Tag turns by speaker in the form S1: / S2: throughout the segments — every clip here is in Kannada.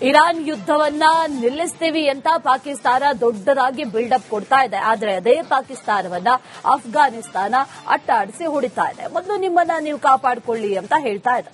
S1: ಇರಾನ್ ಯುದ್ಧವನ್ನ ನಿಲ್ಲಿಸ್ತೀವಿ ಅಂತ ಪಾಕಿಸ್ತಾನ ದೊಡ್ಡದಾಗಿ ಬಿಲ್ಡಪ್ ಕೊಡ್ತಾ ಇದೆ. ಆದರೆ ಅದೇ ಪಾಕಿಸ್ತಾನವನ್ನ ಅಫ್ಘಾನಿಸ್ತಾನ ಅಟ್ಟಾಡಿಸಿ ಹೊಡಿತಾ ಇದೆ. ಮೊದಲು ನಿಮ್ಮನ್ನ ನೀವು ಕಾಪಾಡಿಕೊಳ್ಳಿ ಅಂತ ಹೇಳ್ತಾ ಇದೆ.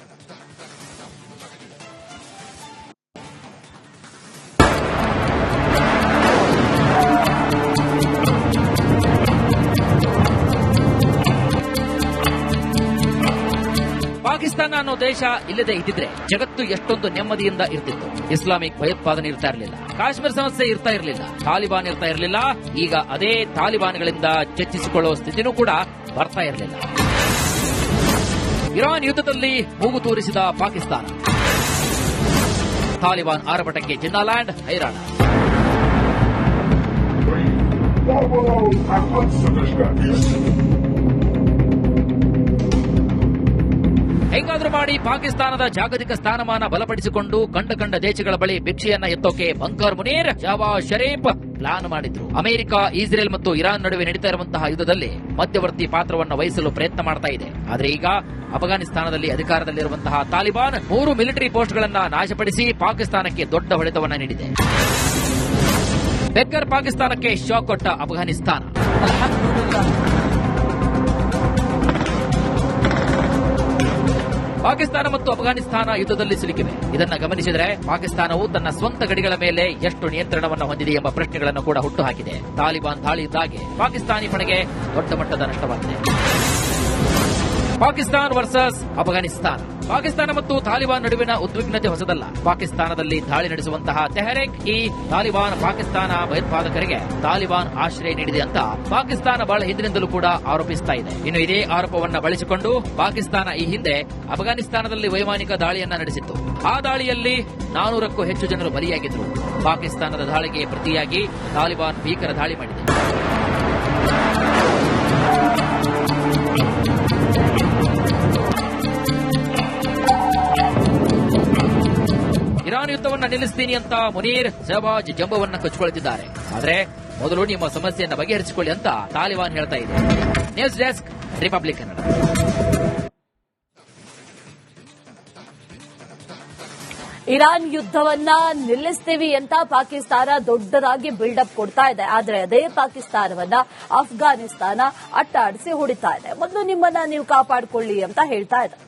S2: ಪಾಕಿಸ್ತಾನ ಅನ್ನೋ ದೇಶ ಇಲ್ಲದೆ ಇದ್ದಿದ್ರೆ ಜಗತ್ತು ಎಷ್ಟೊಂದು ನೆಮ್ಮದಿಯಿಂದ ಇರ್ತಿತ್ತು. ಇಸ್ಲಾಮಿಕ್ ಭಯೋತ್ಪಾದನೆ ಇರ್ತಾ ಇರಲಿಲ್ಲ, ಕಾಶ್ಮೀರ ಸಮಸ್ಯೆ ಇರ್ತಾ ಇರಲಿಲ್ಲ, ತಾಲಿಬಾನ್ ಇರ್ತಾ ಇರಲಿಲ್ಲ. ಈಗ ಅದೇ ತಾಲಿಬಾನ್ಗಳಿಂದ ಚರ್ಚಿಸಿಕೊಳ್ಳುವ ಸ್ಥಿತಿನೂ ಕೂಡ ಬರ್ತಾ ಇರಲಿಲ್ಲ. ಇರಾನ್ ಯುದ್ಧದಲ್ಲಿ ಮೂಗು ತೂರಿಸಿದ ಪಾಕಿಸ್ತಾನ, ತಾಲಿಬಾನ್ ಆರ್ಭಟಕ್ಕೆ ಜಿನ್ನಾಲ್ಯಾಂಡ್ ಹೈರಾಣ. ಹೆಂಗಾದ್ರೂ ಮಾಡಿ ಪಾಕಿಸ್ತಾನದ ಜಾಗತಿಕ ಸ್ಥಾನಮಾನ ಬಲಪಡಿಸಿಕೊಂಡು ಕಂಡ ದೇಶಗಳ ಬಳಿ ಭಿಕ್ಷೆಯನ್ನ ಎತ್ತೋಕೆ ಬಂಕರ್ ಮುನೀರ್, ಶಹಬಾಜ್ ಶರೀಫ್ ಪ್ಲಾನ್ ಮಾಡಿದ್ರು. ಅಮೆರಿಕ, ಇಸ್ರೇಲ್ ಮತ್ತು ಇರಾನ್ ನಡುವೆ ನಡೀತಾ ಇರುವಂತಹ ಯುದ್ಧದಲ್ಲಿ ಮಧ್ಯವರ್ತಿ ಪಾತ್ರವನ್ನು ವಹಿಸಲು ಪ್ರಯತ್ನ ಮಾಡ್ತಾ ಇದೆ. ಆದರೆ ಈಗ ಅಫ್ಘಾನಿಸ್ತಾನದಲ್ಲಿ ಅಧಿಕಾರದಲ್ಲಿರುವಂತಹ ತಾಲಿಬಾನ್ 3 ಮಿಲಿಟರಿ ಪೋಸ್ಟ್ಗಳನ್ನ ನಾಶಪಡಿಸಿ ಪಾಕಿಸ್ತಾನಕ್ಕೆ ದೊಡ್ಡ ಹೊಡೆತವನ್ನ ನೀಡಿದೆ. ಬೆಕ್ಕರ್ ಪಾಕಿಸ್ತಾನಕ್ಕೆ ಶಾಕ್ ಕೊಟ್ಟ ಅಫ್ಘಾನಿಸ್ತಾನ. ಪಾಕಿಸ್ತಾನ ಮತ್ತು ಅಫ್ಘಾನಿಸ್ತಾನ ಯುದ್ಧದಲ್ಲಿ ಸಿಲುಕಿವೆ. ಇದನ್ನ ಗಮನಿಸಿದರೆ ಪಾಕಿಸ್ತಾನವು ತನ್ನ ಸ್ವಂತ ಗಡಿಗಳ ಮೇಲೆ ಎಷ್ಟು ನಿಯಂತ್ರಣವನ್ನು ಹೊಂದಿದೆ ಎಂಬ ಪ್ರಶ್ನೆಗಳನ್ನು ಕೂಡ ಹುಟ್ಟುಹಾಕಿದೆ. ತಾಲಿಬಾನ್ ದಾಳಿಯಿಂದಾಗಿ ಪಾಕಿಸ್ತಾನಿ ಪಡೆಗೆ ದೊಡ್ಡ ಮಟ್ಟದ ನಷ್ಟವಾಗಿದೆ. ಪಾಕಿಸ್ತಾನ ವರ್ಸಸ್ ಅಫ್ಘಾನಿಸ್ತಾನ. ಪಾಕಿಸ್ತಾನ ಮತ್ತು ತಾಲಿಬಾನ್ ನಡುವಿನ ಉದ್ವಿಗ್ನತೆ ಹೊಸದಲ್ಲ. ಪಾಕಿಸ್ತಾನದಲ್ಲಿ ದಾಳಿ ನಡೆಸುವಂತಹ ತೆಹರಿಕ್ ಇ ತಾಲಿಬಾನ್ ಪಾಕಿಸ್ತಾನ ಭಯೋತ್ಪಾದಕರಿಗೆ ತಾಲಿಬಾನ್ ಆಶ್ರಯ ನೀಡಿದೆ ಅಂತ ಪಾಕಿಸ್ತಾನ ಬಹಳ ಹಿಂದಿನಿಂದಲೂ ಕೂಡ ಆರೋಪಿಸ್ತಾ ಇದೆ. ಇನ್ನು ಇದೇ ಆರೋಪವನ್ನ ಬಳಸಿಕೊಂಡು ಪಾಕಿಸ್ತಾನ ಈ ಹಿಂದೆ ಅಫ್ಘಾನಿಸ್ತಾನದಲ್ಲಿ ವೈಮಾನಿಕ ದಾಳಿಯನ್ನ ನಡೆಸಿತ್ತು. ಆ ದಾಳಿಯಲ್ಲಿ 400ಕ್ಕೂ ಹೆಚ್ಚು ಜನರು ಬಲಿಯಾಗಿದ್ರು. ಪಾಕಿಸ್ತಾನದ ದಾಳಿಗೆ ಪ್ರತಿಯಾಗಿ ತಾಲಿಬಾನ್ ಭೀಕರ ದಾಳಿ ಮಾಡಿದೆ. ಇರಾನ್ ಯುದ್ಧವನ್ನ ನಿಲ್ಲಿಸ್ತೀನಿ ಅಂತ ಮುನೀರ್, ಶಹಬಾಜ್ ಜಂಬವನ್ನ ಕಚ್ಚಿಕೊಳ್ಳುತ್ತಿದ್ದಾರೆ. ಆದರೆ ಮೊದಲು ನಿಮ್ಮ ಸಮಸ್ಯೆಯನ್ನು ಬಗೆಹರಿಸಿಕೊಳ್ಳಿ ಅಂತ ತಾಲಿಬಾನ್ ಹೇಳ್ತಾ ಇದೆ. News desk, Republic Kannada.
S1: Iran ಯುದ್ಧವನ್ನ ನಿಲ್ಲಿಸ್ತೀವಿ ಅಂತ ಪಾಕಿಸ್ತಾನ ದೊಡ್ಡದಾಗಿ ಬಿಲ್ಡಪ್ ಕೊಡ್ತಾ ಇದೆ. ಆದರೆ ಅದೇ ಪಾಕಿಸ್ತಾನವನ್ನ ಅಫ್ಘಾನಿಸ್ತಾನ ಅಟ್ಟಾಡಿಸಿ ಹೊಡಿತಾ ಇದೆ. ಮೊದಲು ನಿಮ್ಮನ್ನ ನೀವು ಕಾಪಾಡಿಕೊಳ್ಳಿ ಅಂತ ಹೇಳ್ತಾ ಇದೆ.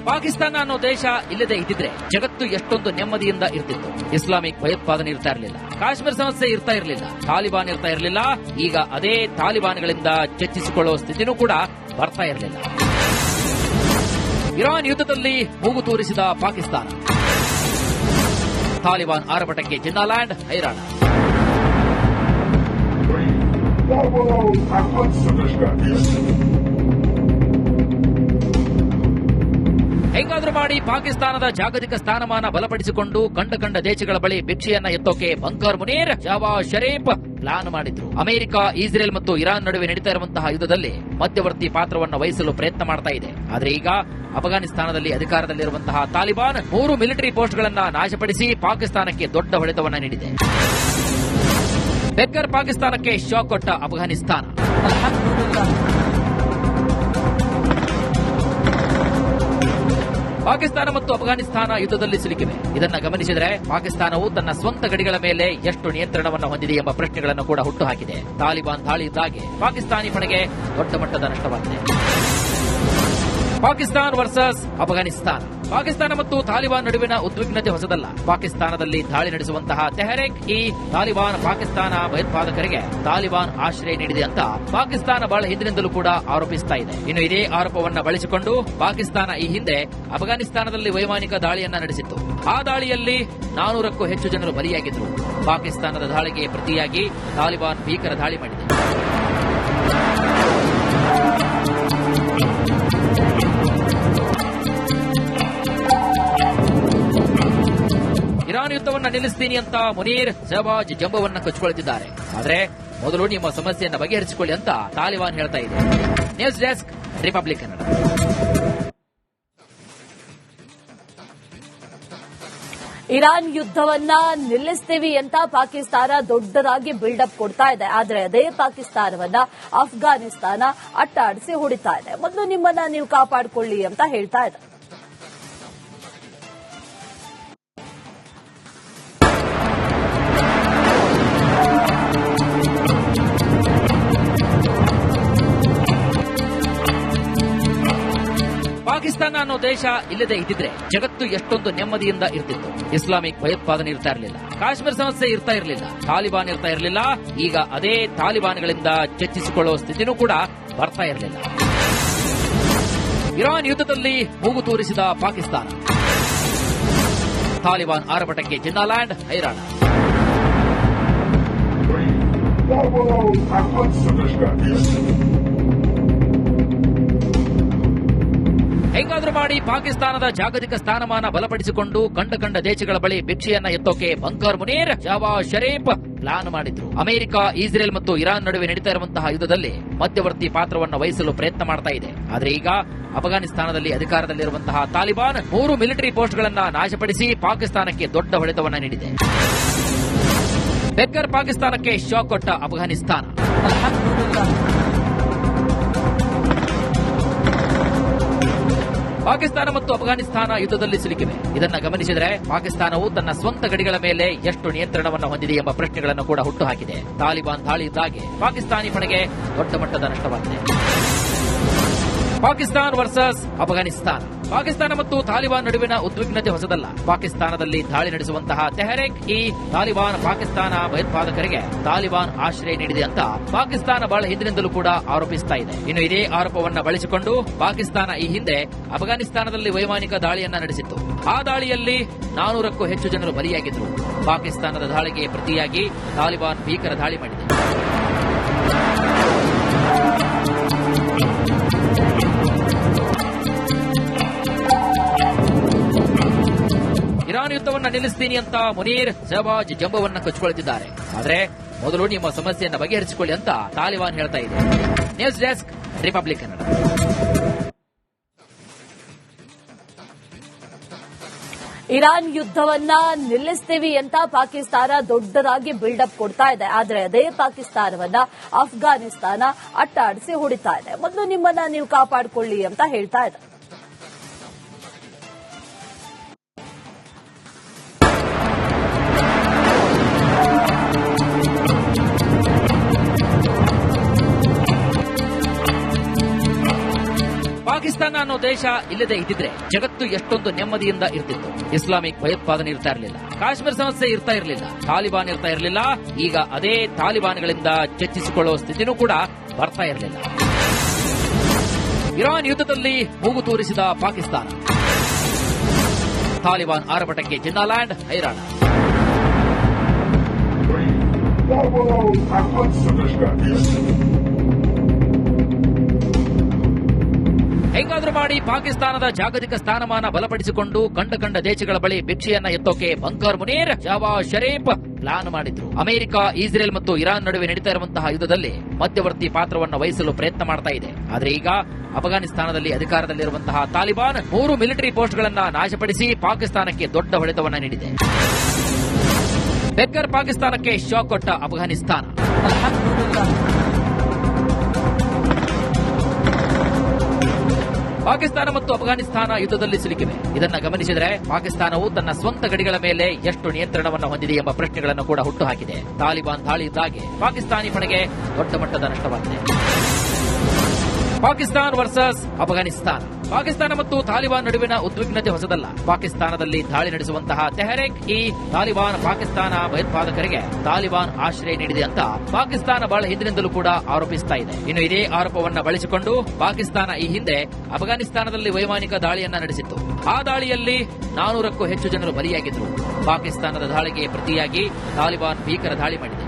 S2: ಪಾಕಿಸ್ತಾನ ಅನ್ನೋ ದೇಶ ಇಲ್ಲದೆ ಇದ್ದಿದ್ರೆ ಜಗತ್ತು ಎಷ್ಟೊಂದು ನೆಮ್ಮದಿಯಿಂದ ಇರ್ತಿತ್ತು. ಇಸ್ಲಾಮಿಕ್ ಭಯೋತ್ಪಾದನೆ ಇರ್ತಾ ಇರಲಿಲ್ಲ, ಕಾಶ್ಮೀರ ಸಮಸ್ಯೆ ಇರ್ತಾ ಇರಲಿಲ್ಲ, ತಾಲಿಬಾನ್ ಇರ್ತಾ ಇರಲಿಲ್ಲ. ಈಗ ಅದೇ ತಾಲಿಬಾನ್ಗಳಿಂದ ಚರ್ಚಿಸಿಕೊಳ್ಳುವ ಸ್ಥಿತಿನೂ ಕೂಡ ಬರ್ತಾ ಇರಲಿಲ್ಲ. ಇರಾನ್ ಯುದ್ಧದಲ್ಲಿ ಮೂಗು ತೂರಿಸಿದ ಪಾಕಿಸ್ತಾನ, ತಾಲಿಬಾನ್ ಆರ್ಭಟಕ್ಕೆ ಜಿನ್ನಾಲ್ಯಾಂಡ್ ಹೈರಾಣ. ಹೆಂಗಾದ್ರೂ ಮಾಡಿ ಪಾಕಿಸ್ತಾನದ ಜಾಗತಿಕ ಸ್ಥಾನಮಾನ ಬಲಪಡಿಸಿಕೊಂಡು ಕಂಡ ದೇಶಗಳ ಬಳಿ ಭಿಕ್ಷೆಯನ್ನ ಎತ್ತೋಕೆ ಬಂಕರ್ ಮುನೀರ್, ಶಹಬಾಜ್ ಶರೀಫ್ ಪ್ಲಾನ್ ಮಾಡಿದ್ರು. ಅಮೆರಿಕ, ಇಸ್ರೇಲ್ ಮತ್ತು ಇರಾನ್ ನಡುವೆ ನಡೀತಾ ಇರುವಂತಹ ಯುದ್ಧದಲ್ಲಿ ಮಧ್ಯವರ್ತಿ ಪಾತ್ರವನ್ನು ವಹಿಸಲು ಪ್ರಯತ್ನ ಮಾಡ್ತಾ ಇದೆ. ಆದರೆ ಈಗ ಅಫ್ಘಾನಿಸ್ತಾನದಲ್ಲಿ ಅಧಿಕಾರದಲ್ಲಿರುವಂತಹ ತಾಲಿಬಾನ್ 3 ಮಿಲಿಟರಿ ಪೋಸ್ಟ್ಗಳನ್ನ ನಾಶಪಡಿಸಿ ಪಾಕಿಸ್ತಾನಕ್ಕೆ ದೊಡ್ಡ ಹೊಡೆತವನ್ನ ನೀಡಿದೆ. ಬೆಕ್ಕರ್ ಪಾಕಿಸ್ತಾನಕ್ಕೆ ಶಾಕ್ ಕೊಟ್ಟ ಅಫ್ಘಾನಿಸ್ತಾನ. ಪಾಕಿಸ್ತಾನ ಮತ್ತು ಅಫ್ಘಾನಿಸ್ತಾನ ಯುದ್ಧದಲ್ಲಿ ಸಿಲುಕಿವೆ. ಇದನ್ನ ಗಮನಿಸಿದರೆ ಪಾಕಿಸ್ತಾನವು ತನ್ನ ಸ್ವಂತ ಗಡಿಗಳ ಮೇಲೆ ಎಷ್ಟು ನಿಯಂತ್ರಣವನ್ನು ಹೊಂದಿದೆ ಎಂಬ ಪ್ರಶ್ನೆಗಳನ್ನು ಕೂಡ ಹುಟ್ಟುಹಾಕಿದೆ. ತಾಲಿಬಾನ್ ದಾಳಿಯಿಂದಾಗಿ ಪಾಕಿಸ್ತಾನಿ ಪಡೆಗೆ ದೊಡ್ಡ ಮಟ್ಟದ ನಷ್ಟವಾಗಿದೆ. ಪಾಕಿಸ್ತಾನ ವರ್ಸಸ್ ಅಫ್ಘಾನಿಸ್ತಾನ. ಪಾಕಿಸ್ತಾನ ಮತ್ತು ತಾಲಿಬಾನ್ ನಡುವಿನ ಉದ್ವಿಗ್ನತೆ ಹೊಸದಲ್ಲ. ಪಾಕಿಸ್ತಾನದಲ್ಲಿ ದಾಳಿ ನಡೆಸುವಂತಹ ತೆಹರಿಕ್ ಇ ತಾಲಿಬಾನ್ ಪಾಕಿಸ್ತಾನ ಭಯೋತ್ಪಾದಕರಿಗೆ ತಾಲಿಬಾನ್ ಆಶ್ರಯ ನೀಡಿದೆ ಅಂತ ಪಾಕಿಸ್ತಾನ ಬಹಳ ಹಿಂದಿನಿಂದಲೂ ಕೂಡ ಆರೋಪಿಸ್ತಾ ಇದೆ. ಇನ್ನು ಇದೇ ಆರೋಪವನ್ನ ಬಳಸಿಕೊಂಡು ಪಾಕಿಸ್ತಾನ ಈ ಹಿಂದೆ ಅಫ್ಘಾನಿಸ್ತಾನದಲ್ಲಿ ವೈಮಾನಿಕ ದಾಳಿಯನ್ನ ನಡೆಸಿತ್ತು. ಆ ದಾಳಿಯಲ್ಲಿ 400ಕ್ಕೂ ಹೆಚ್ಚು ಜನರು ಬಲಿಯಾಗಿದ್ರು. ಪಾಕಿಸ್ತಾನದ ದಾಳಿಗೆ ಪ್ರತಿಯಾಗಿ ತಾಲಿಬಾನ್ ಭೀಕರ ದಾಳಿ ಮಾಡಿದೆ. ಇರಾನ್ ಯುದ್ಧವನ್ನ ನಿಲ್ಲಿಸ್ತೀನಿ ಅಂತ ಮುನೀರ್, ಶಹಬಾಜ್ ಜಂಬವನ್ನ ಕಚ್ಚಿಕೊಳ್ಳುತ್ತಿದ್ದಾರೆ. ಆದರೆ ಮೊದಲು ನಿಮ್ಮ ಸಮಸ್ಯೆಯನ್ನು ಬಗೆಹರಿಸಿಕೊಳ್ಳಿ ಅಂತ ತಾಲಿಬಾನ್ ಹೇಳ್ತಾ ಇದೆ. News desk, Republic Kannada.
S1: Iran ಯುದ್ಧವನ್ನ ನಿಲ್ಲಿಸ್ತೀವಿ ಅಂತ ಪಾಕಿಸ್ತಾನ ದೊಡ್ಡದಾಗಿ ಬಿಲ್ಡಪ್ ಕೊಡ್ತಾ ಇದೆ. ಆದ್ರೆ ಅದೇ ಪಾಕಿಸ್ತಾನವನ್ನ ಅಫ್ಘಾನಿಸ್ತಾನ ಅಟ್ಟಾಡಿಸಿ ಹೊಡಿತಾ ಇದೆ. ಮೊದಲು ನಿಮ್ಮನ್ನ ನೀವು ಕಾಪಾಡಿಕೊಳ್ಳಿ ಅಂತ ಹೇಳ್ತಾ ಇದೆ.
S2: ಪಾಕಿಸ್ತಾನ ಅನ್ನೋ ದೇಶ ಇಲ್ಲದೆ ಇದ್ದಿದ್ರೆ ಜಗತ್ತು ಎಷ್ಟೊಂದು ನೆಮ್ಮದಿಯಿಂದ ಇರ್ತಿತ್ತು. ಇಸ್ಲಾಮಿಕ್ ಭಯೋತ್ಪಾದನೆ ಇರ್ತಾ ಇರಲಿಲ್ಲ, ಕಾಶ್ಮೀರ ಸಮಸ್ಯೆ ಇರ್ತಾ ಇರಲಿಲ್ಲ, ತಾಲಿಬಾನ್ ಇರ್ತಾ ಇರಲಿಲ್ಲ. ಈಗ ಅದೇ ತಾಲಿಬಾನ್ಗಳಿಂದ ಚರ್ಚಿಸಿಕೊಳ್ಳುವ ಸ್ಥಿತಿನೂ ಕೂಡ ಬರ್ತಾ ಇರಲಿಲ್ಲ. ಇರಾನ್ ಯುದ್ಧದಲ್ಲಿ ಮೂಗು ತೂರಿಸಿದ ಪಾಕಿಸ್ತಾನ, ತಾಲಿಬಾನ್ ಆರ್ಭಟಕ್ಕೆ ಜಿನ್ನಾಲ್ಯಾಂಡ್ ಹೈರಾಣ. ಹೆಂಗಾದ್ರೂ ಮಾಡಿ ಪಾಕಿಸ್ತಾನದ ಜಾಗತಿಕ ಸ್ಥಾನಮಾನ ಬಲಪಡಿಸಿಕೊಂಡು ಕಂಡ ದೇಶಗಳ ಬಳಿ ಭಿಕ್ಷೆಯನ್ನ ಎತ್ತೋಕೆ ಬಂಕರ್ ಮುನೀರ್, ಶಹಬಾಜ್ ಶರೀಫ್ ಪ್ಲಾನ್ ಮಾಡಿದ್ರು. ಅಮೆರಿಕ, ಇಸ್ರೇಲ್ ಮತ್ತು ಇರಾನ್ ನಡುವೆ ನಡೀತಾ ಇರುವಂತಹ ಯುದ್ಧದಲ್ಲಿ ಮಧ್ಯವರ್ತಿ ಪಾತ್ರವನ್ನು ವಹಿಸಲು ಪ್ರಯತ್ನ ಮಾಡ್ತಾ ಇದೆ. ಆದ್ರೆ ಈಗ ಅಫ್ಘಾನಿಸ್ತಾನದಲ್ಲಿ ಅಧಿಕಾರದಲ್ಲಿರುವಂತಹ ತಾಲಿಬಾನ್ 3 ಮಿಲಿಟರಿ ಪೋಸ್ಟ್ಗಳನ್ನ ನಾಶಪಡಿಸಿ ಪಾಕಿಸ್ತಾನಕ್ಕೆ ದೊಡ್ಡ ಹೊಡೆತವನ್ನ ನೀಡಿದೆ. ಬೆಕ್ಕರ್ ಪಾಕಿಸ್ತಾನಕ್ಕೆ ಶಾಕ್ ಕೊಟ್ಟ ಅಫ್ಘಾನಿಸ್ತಾನ. ಪಾಕಿಸ್ತಾನ ಮತ್ತು ಅಫ್ಘಾನಿಸ್ತಾನ ಯುದ್ಧದಲ್ಲಿ ಸಿಲುಕಿವೆ. ಇದನ್ನ ಗಮನಿಸಿದರೆ ಪಾಕಿಸ್ತಾನವು ತನ್ನ ಸ್ವಂತ ಗಡಿಗಳ ಮೇಲೆ ಎಷ್ಟು ನಿಯಂತ್ರಣವನ್ನು ಹೊಂದಿದೆ ಎಂಬ ಪ್ರಶ್ನೆಗಳನ್ನು ಕೂಡ ಹುಟ್ಟುಹಾಕಿದೆ. ತಾಲಿಬಾನ್ ದಾಳಿಯಿಂದಾಗಿ ಪಾಕಿಸ್ತಾನಿ ಪಡೆಗೆ ದೊಡ್ಡ ಮಟ್ಟದ ನಷ್ಟವಾಗಿದೆ. ಪಾಕಿಸ್ತಾನ ವರ್ಸಸ್ ಅಫ್ಘಾನಿಸ್ತಾನ. ಪಾಕಿಸ್ತಾನ ಮತ್ತು ತಾಲಿಬಾನ್ ನಡುವಿನ ಉದ್ವಿಗ್ನತೆ ಹೊಸದಲ್ಲ. ಪಾಕಿಸ್ತಾನದಲ್ಲಿ ದಾಳಿ ನಡೆಸುವಂತಹ ತೆಹರಿಕ್ ಇ ತಾಲಿಬಾನ್ ಪಾಕಿಸ್ತಾನ ಭಯೋತ್ಪಾದಕರಿಗೆ ತಾಲಿಬಾನ್ ಆಶ್ರಯ ನೀಡಿದೆ ಅಂತ ಪಾಕಿಸ್ತಾನ ಬಹಳ ಹಿಂದಿನಿಂದಲೂ ಕೂಡ ಆರೋಪಿಸ್ತಾ ಇದೆ. ಇನ್ನು ಇದೇ ಆರೋಪವನ್ನ ಬಳಸಿಕೊಂಡು ಪಾಕಿಸ್ತಾನ ಈ ಹಿಂದೆ ಅಫ್ಘಾನಿಸ್ತಾನದಲ್ಲಿ ವೈಮಾನಿಕ ದಾಳಿಯನ್ನ ನಡೆಸಿತ್ತು. ಆ ದಾಳಿಯಲ್ಲಿ 400ಕ್ಕೂ ಹೆಚ್ಚು ಜನರು ಬಲಿಯಾಗಿದ್ರು. ಪಾಕಿಸ್ತಾನದ ದಾಳಿಗೆ ಪ್ರತಿಯಾಗಿ ತಾಲಿಬಾನ್ ಭೀಕರ ದಾಳಿ ಮಾಡಿದೆ. ಇರಾನ್ ಯುದ್ಧವನ್ನ ನಿಲ್ಲಿಸ್ತೀನಿ ಅಂತ ಮುನೀರ್, ಶಹಬಾಜ್ ಜಂಬವನ್ನ ಕಚ್ಚಿಕೊಳ್ಳುತ್ತಿದ್ದಾರೆ. ಆದ್ರೆ ಮೊದಲು ನಿಮ್ಮ ಸಮಸ್ಯೆಯನ್ನ ಬಗೆಹರಿಸಿಕೊಳ್ಳಿ ಅಂತ ತಾಲಿಬಾನ್ ಹೇಳ್ತಾ ಇದೆ. News desk, Republic Kannada.
S1: Iran ಯುದ್ಧವನ್ನ ನಿಲ್ಲಿಸ್ತೀವಿ ಅಂತ ಪಾಕಿಸ್ತಾನ ದೊಡ್ಡದಾಗಿ ಬಿಲ್ಡಪ್ ಕೊಡ್ತಾ ಇದೆ. ಆದ್ರೆ ಅದೇ ಪಾಕಿಸ್ತಾನವನ್ನ ಅಫ್ಘಾನಿಸ್ತಾನ ಅಟ್ಟಾಡಿಸಿ ಹೊಡಿತಾ ಇದೆ. ಮೊದಲು ನಿಮ್ಮನ್ನ ನೀವು ಕಾಪಾಡಿಕೊಳ್ಳಿ ಅಂತ ಹೇಳ್ತಾ ಇದೆ.
S2: ಪಾಕಿಸ್ತಾನ ಅನ್ನೋ ದೇಶ ಇಲ್ಲದೆ ಇದ್ದಿದ್ರೆ ಜಗತ್ತು ಎಷ್ಟೊಂದು ನೆಮ್ಮದಿಯಿಂದ ಇರ್ತಿತ್ತು. ಇಸ್ಲಾಮಿಕ್ ಭಯೋತ್ಪಾದನೆ ಇರ್ತಾ ಇರಲಿಲ್ಲ, ಕಾಶ್ಮೀರ ಸಮಸ್ಯೆ ಇರ್ತಾ ಇರಲಿಲ್ಲ, ತಾಲಿಬಾನ್ ಇರ್ತಾ ಇರಲಿಲ್ಲ. ಈಗ ಅದೇ ತಾಲಿಬಾನ್ಗಳಿಂದ ಚರ್ಚಿಸಿಕೊಳ್ಳುವ ಸ್ಥಿತಿನೂ ಕೂಡ ಬರ್ತಾ ಇರಲಿಲ್ಲ. ಇರಾನ್ ಯುದ್ಧದಲ್ಲಿ ಮೂಗು ತೂರಿಸಿದ ಪಾಕಿಸ್ತಾನ, ತಾಲಿಬಾನ್ ಆರ್ಭಟಕ್ಕೆ ಜಿನ್ನಾಲ್ಯಾಂಡ್ ಹೈರಾಣ. ಹೆಂಗಾದ್ರೂ ಮಾಡಿ ಪಾಕಿಸ್ತಾನದ ಜಾಗತಿಕ ಸ್ಥಾನಮಾನ ಬಲಪಡಿಸಿಕೊಂಡು ಕಂಡ ದೇಶಗಳ ಬಳಿ ಭಿಕ್ಷೆಯನ್ನ ಎತ್ತೋಕೆ ಬಂಕರ್ ಮುನೀರ್, ಶಹಬಾಜ್ ಶರೀಫ್ ಪ್ಲಾನ್ ಮಾಡಿದ್ರು. ಅಮೆರಿಕ, ಇಸ್ರೇಲ್ ಮತ್ತು ಇರಾನ್ ನಡುವೆ ನಡೀತಾ ಇರುವಂತಹ ಯುದ್ಧದಲ್ಲಿ ಮಧ್ಯವರ್ತಿ ಪಾತ್ರವನ್ನು ವಹಿಸಲು ಪ್ರಯತ್ನ ಮಾಡ್ತಾ ಇದೆ. ಆದ್ರೆ ಈಗ ಅಫ್ಘಾನಿಸ್ತಾನದಲ್ಲಿ ಅಧಿಕಾರದಲ್ಲಿರುವಂತಹ ತಾಲಿಬಾನ್ 3 ಮಿಲಿಟರಿ ಪೋಸ್ಟ್ಗಳನ್ನ ನಾಶಪಡಿಸಿ ಪಾಕಿಸ್ತಾನಕ್ಕೆ ದೊಡ್ಡ ಹೊಡೆತವನ್ನ ನೀಡಿದೆ. ಬೆಕ್ಕರ್ ಪಾಕಿಸ್ತಾನಕ್ಕೆ ಶಾಕ್ ಕೊಟ್ಟ ಅಫ್ಘಾನಿಸ್ತಾನ. ಪಾಕಿಸ್ತಾನ ಮತ್ತು ಅಫ್ಘಾನಿಸ್ತಾನ ಯುದ್ಧದಲ್ಲಿ ಸಿಲುಕಿವೆ. ಇದನ್ನ ಗಮನಿಸಿದರೆ ಪಾಕಿಸ್ತಾನವು ತನ್ನ ಸ್ವಂತ ಗಡಿಗಳ ಮೇಲೆ ಎಷ್ಟು ನಿಯಂತ್ರಣವನ್ನು ಹೊಂದಿದೆ ಎಂಬ ಪ್ರಶ್ನೆಗಳನ್ನು ಕೂಡ ಹುಟ್ಟುಹಾಕಿದೆ. ತಾಲಿಬಾನ್ ದಾಳಿಯಿಂದಾಗಿ ಪಾಕಿಸ್ತಾನಿ ಪಡೆಗೆ ದೊಡ್ಡ ಮಟ್ಟದ ನಷ್ಟವಾಗಿದೆ. ಪಾಕಿಸ್ತಾನ ವರ್ಸಸ್ ಅಫ್ಘಾನಿಸ್ತಾನ. ಪಾಕಿಸ್ತಾನ ಮತ್ತು ತಾಲಿಬಾನ್ ನಡುವಿನ ಉದ್ವಿಗ್ನತೆ ಹೊಸದಲ್ಲ. ಪಾಕಿಸ್ತಾನದಲ್ಲಿ ದಾಳಿ ನಡೆಸುವಂತಹ ತೆಹರಿಕ್ ಇ ತಾಲಿಬಾನ್ ಪಾಕಿಸ್ತಾನ ಭಯೋತ್ಪಾದಕರಿಗೆ ತಾಲಿಬಾನ್ ಆಶ್ರಯ ನೀಡಿದೆ ಅಂತ ಪಾಕಿಸ್ತಾನ ಬಹಳ ಹಿಂದಿನಿಂದಲೂ ಕೂಡ ಆರೋಪಿಸ್ತಾ ಇದೆ. ಇನ್ನು ಇದೇ ಆರೋಪವನ್ನ ಬಳಸಿಕೊಂಡು ಪಾಕಿಸ್ತಾನ ಈ ಹಿಂದೆ ಅಫ್ಘಾನಿಸ್ತಾನದಲ್ಲಿ ವೈಮಾನಿಕ ದಾಳಿಯನ್ನ ನಡೆಸಿತ್ತು. ಆ ದಾಳಿಯಲ್ಲಿ 400ಕ್ಕೂ ಹೆಚ್ಚು ಜನರು ಬಲಿಯಾಗಿದ್ರು. ಪಾಕಿಸ್ತಾನದ ದಾಳಿಗೆ ಪ್ರತಿಯಾಗಿ ತಾಲಿಬಾನ್ ಭೀಕರ ದಾಳಿ ಮಾಡಿದೆ.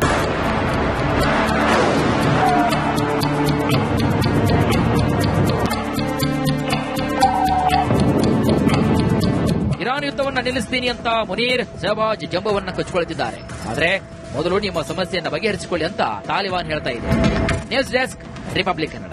S2: ಇರಾನ್ ಯುದ್ಧವನ್ನ ನಿಲ್ಲಿಸ್ತೀನಿ ಅಂತ ಮುನೀರ್, ಶಹಬಾಜ್ ಜಂಬವನ್ನ ಕಚ್ಚಿಕೊಳ್ಳುತ್ತಿದ್ದಾರೆ. ಆದ್ರೆ ಮೊದಲು ನಿಮ್ಮ ಸಮಸ್ಯೆಯನ್ನ ಬಗೆಹರಿಸಿಕೊಳ್ಳಿ ಅಂತ ತಾಲಿಬಾನ್ ಹೇಳ್ತಾ ಇದೆ. News desk, Republic Kannada.